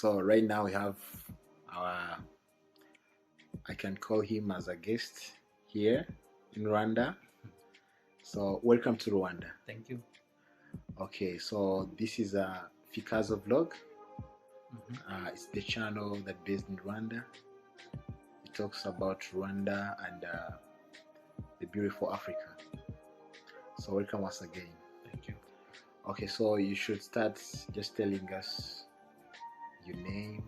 So right now we have our, I can call him as a guest here in Rwanda. So welcome to Rwanda. Thank you. Okay, so this is a Fiikaazo vlog. It's the channel that based in Rwanda. It talks about Rwanda and the beautiful Africa. So welcome once again. Thank you. Okay, so you should start just telling us your name,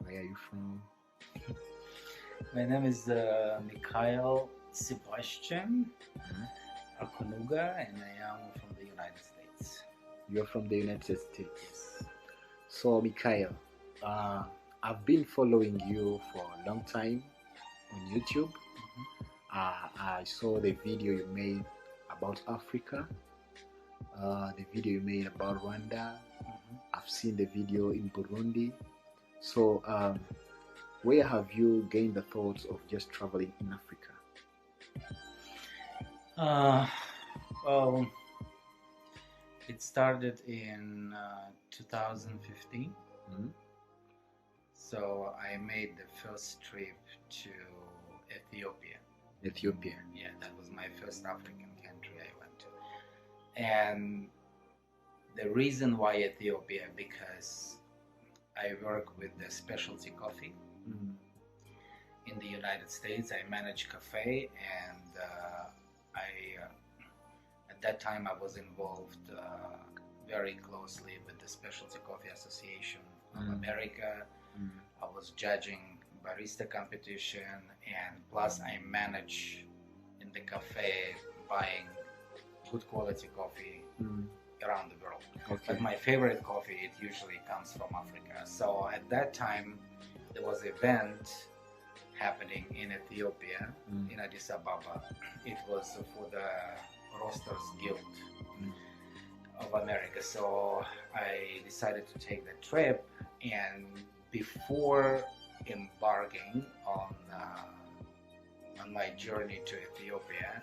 where are you from? My name is Mikhail Sebastian Akunuga, and I am from the United States. You're from the United States. Yes. So Mikhail, I've been following you for a long time on YouTube. I saw the video you made about Africa, the video you made about Rwanda. I've seen the video in Burundi. So where have you gained the thoughts of just traveling in Africa? Well, it started in 2015. So I made the first trip to Ethiopia. Ethiopia. Yeah, that was my first African country I went to. And the reason why Ethiopia, because I work with the specialty coffee. In the United States, I manage cafe, and at that time I was involved very closely with the Specialty Coffee Association of America. I was judging barista competition, and plus I manage in the cafe buying good quality coffee around the world. Okay. But my favorite coffee, it usually comes from Africa. So at that time there was an event happening in Ethiopia, in Addis Ababa. It was for the Roasters Guild of America. So I decided to take the trip, and before embarking on my journey to Ethiopia,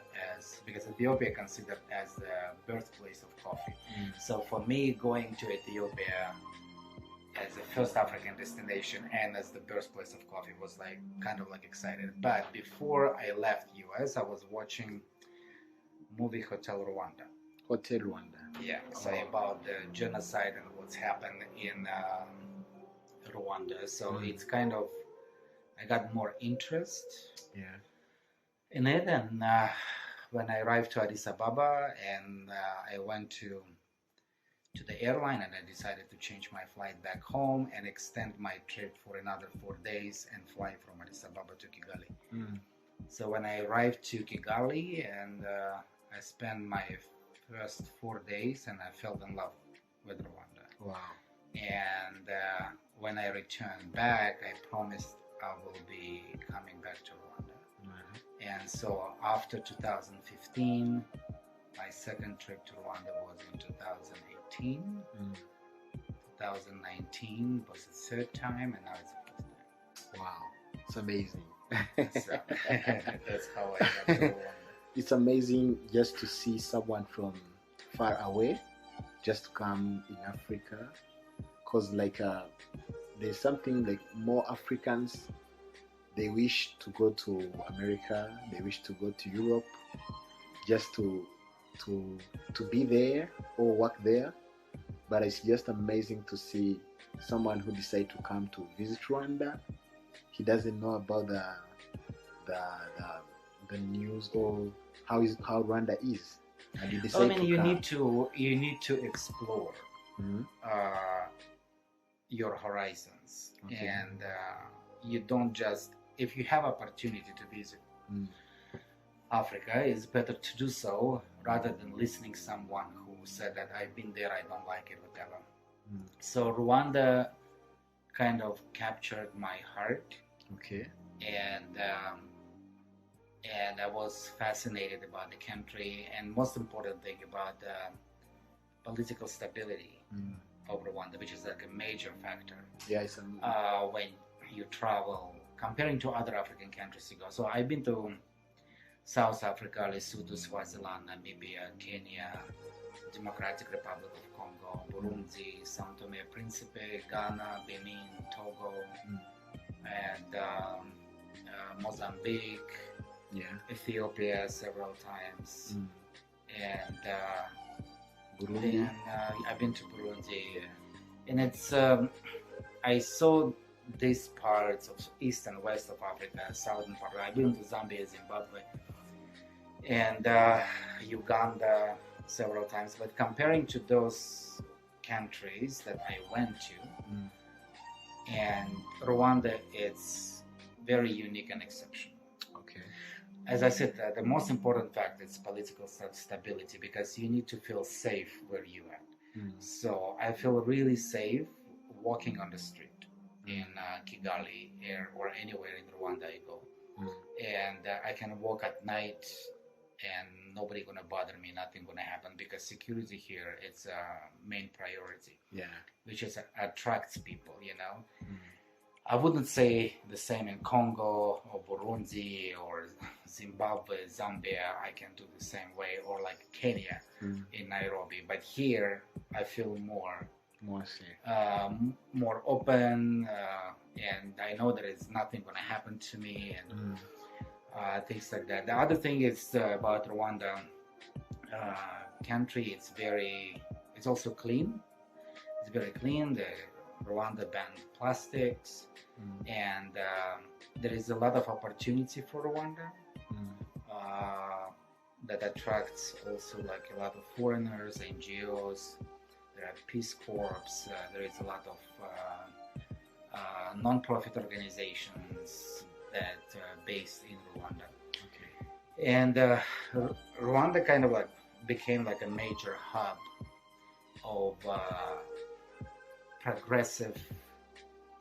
because Ethiopia is considered as the birthplace of coffee. So for me, going to Ethiopia as the first African destination and as the birthplace of coffee was like kind of like excited. But before I left US, I was watching movie Hotel Rwanda. Hotel Rwanda. Yeah, so about the genocide and what's happened in Rwanda. So it's kind of, I got more interest in it. And when I arrived to Addis Ababa, and I went to the airline, and I decided to change my flight back home and extend my trip for another 4 days and fly from Addis Ababa to Kigali. So when I arrived to Kigali, and I spent my first 4 days, and I fell in love with Rwanda. Wow. And when I returned back, I promised I will be coming back to Rwanda. And so after 2015, my second trip to Rwanda was in 2018. 2019 was the third time, and now it's the fourth time. Wow, it's amazing. So, that's how I got to Rwanda. It's amazing just to see someone from far away just to come in Africa, because like there's something like more Africans, they wish to go to America, they wish to go to Europe just to be there or work there, but it's just amazing to see someone who decided to come to visit Rwanda. He doesn't know about the news or how Rwanda is, and you decide you need to explore your horizons. Okay. And you don't just, if you have opportunity to visit Africa, it's better to do so rather than listening someone who said that I've been there, I don't like it, whatever. So Rwanda kind of captured my heart. Okay. And I was fascinated about the country, and most important thing about the political stability of Rwanda, which is like a major factor. Yeah, it's when you travel, comparing to other African countries you go. So I've been to South Africa, Lesotho, Swaziland, Namibia, Kenya, Democratic Republic of Congo, Burundi, São Tomé and Príncipe, Ghana, Benin, Togo, and Mozambique, Ethiopia several times, and Burundi. then I've been to Burundi, and it's I saw these parts of east and west of Africa, southern part. I've been to Zambia, Zimbabwe, and Uganda several times. But comparing to those countries that I went to, and Rwanda, it's very unique and exceptional. Okay. As I said, the most important factor is political stability, because you need to feel safe where you are. So I feel really safe walking on the street in Kigali or anywhere in Rwanda I go, and I can walk at night and nobody gonna bother me, nothing gonna happen, because security here it's a main priority, which is attracts people, you know. I wouldn't say the same in Congo or Burundi or Zimbabwe, Zambia. I can do the same way, or like Kenya in Nairobi. But here, I feel more safe, more open, and I know that it's nothing going to happen to me, and things like that. The other thing is about Rwanda country. It's also clean. It's very clean. The Rwanda banned plastics, and there is a lot of opportunity for Rwanda that attracts also like a lot of foreigners, NGOs. There are Peace Corps. There is a lot of non-profit organizations that based in Rwanda. Okay. And Rwanda kind of like became like a major hub of progressive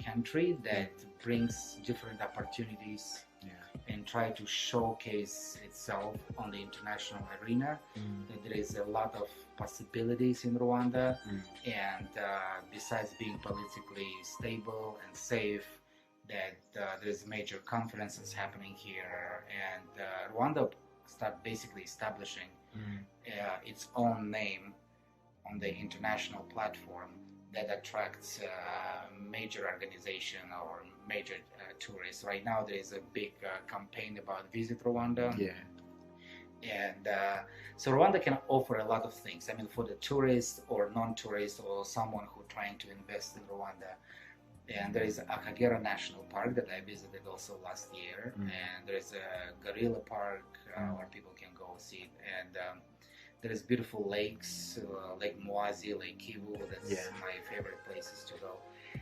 country that brings different opportunities and try to showcase itself on the international arena. That there is a lot of possibilities in Rwanda, and besides being politically stable and safe, that there's major conferences happening here, and Rwanda start basically establishing its own name on the international platform that attracts major organization or major tourists. Right now there is a big campaign about Visit Rwanda. And so Rwanda can offer a lot of things. I mean, for the tourist or non-tourist or someone who trying to invest in Rwanda. And there is Akagera National Park that I visited also last year. And there is a gorilla park where people can go see it. And there is beautiful lakes, Lake Mwazi, Lake Kivu. That's my favorite places to go.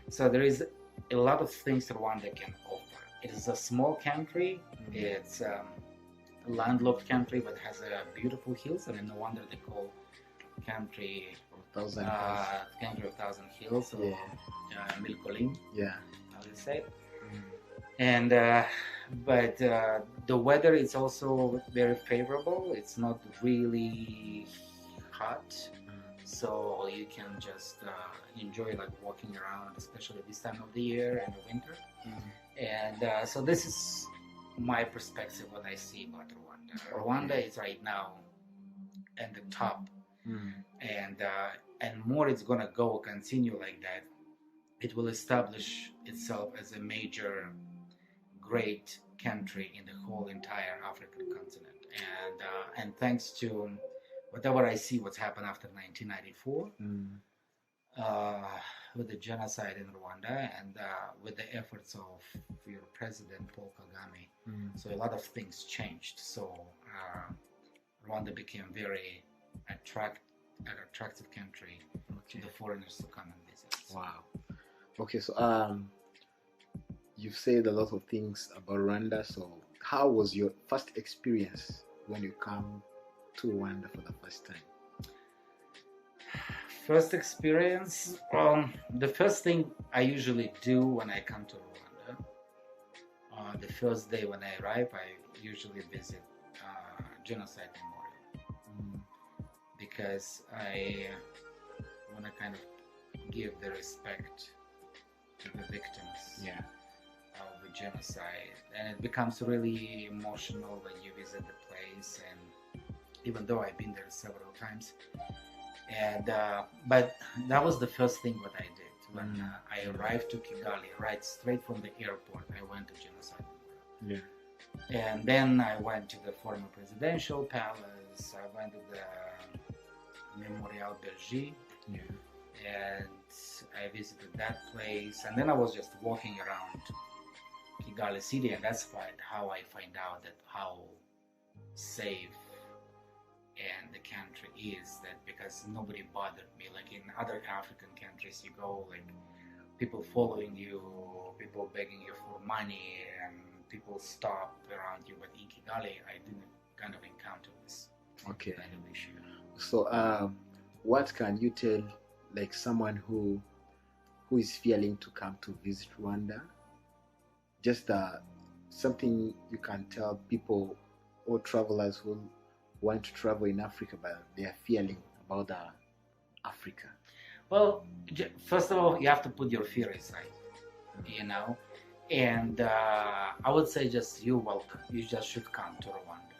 So there is a lot of things Rwanda can offer. It is a small country. It's a landlocked country, but has beautiful hills. I mean, no wonder they call country country of thousand hills, or Milkolim. I would say. And but the weather is also very favorable. It's not really hot, so you can just enjoy like walking around, especially this time of the year in the winter. And so this is my perspective when I see about Rwanda. Rwanda is right now at the top, and more it's gonna continue like that. It will establish itself as a major, great country in the whole entire African continent. And thanks to whatever I see, what's happened after 1994, with the genocide in Rwanda, and with the efforts of your president Paul Kagame, so a lot of things changed. So Rwanda became very attractive country to the foreigners to come and visit. Wow. Okay, so you've said a lot of things about Rwanda. So how was your first experience when you come to Rwanda for the first time? First experience, the first thing I usually do when I come to Rwanda, the first day when I arrive, I usually visit Genocide Memorial, because I want to kind of give the respect to the victims of the genocide, and it becomes really emotional when you visit the place, and even though I've been there several times, and but that was the first thing what I did when I arrived to Kigali. Right, straight from the airport, I went to Genocide. Yeah. And then I went to the former presidential palace. I went to the Memorial Berger, and I visited that place. And then I was just walking around Kigali city, and that's how I find out that how safe and the country is. That because nobody bothered me. Like in other African countries, you go like people following you, people begging you for money, and people stop around you. But in Kigali, I didn't kind of encounter this Okay. kind of issue. So, what can you tell, like someone who is feeling to come to visit Rwanda? Just something you can tell people or travelers who want to travel in Africa, but they are feeling about Africa. Well, first of all, you have to put your fear aside, you know, and I would say just you're welcome. You just should come to Rwanda,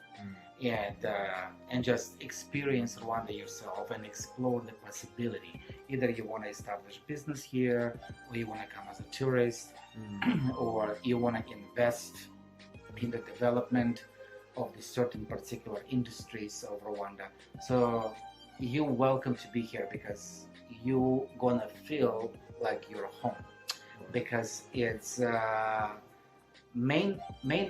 and just experience Rwanda yourself and explore the possibility. Either you want to establish business here, or you want to come as a tourist, or you want to invest in the development of the certain particular industries of Rwanda. So you're welcome to be here because you're gonna feel like you're home, because it's main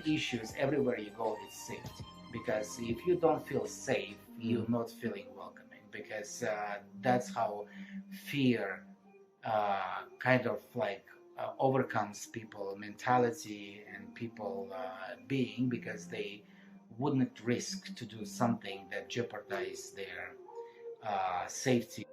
issues everywhere you go is safety. Because if you don't feel safe, you're not feeling welcoming, because that's how fear kind of like overcomes people mentality and people being, because they wouldn't risk to do something that jeopardize their safety.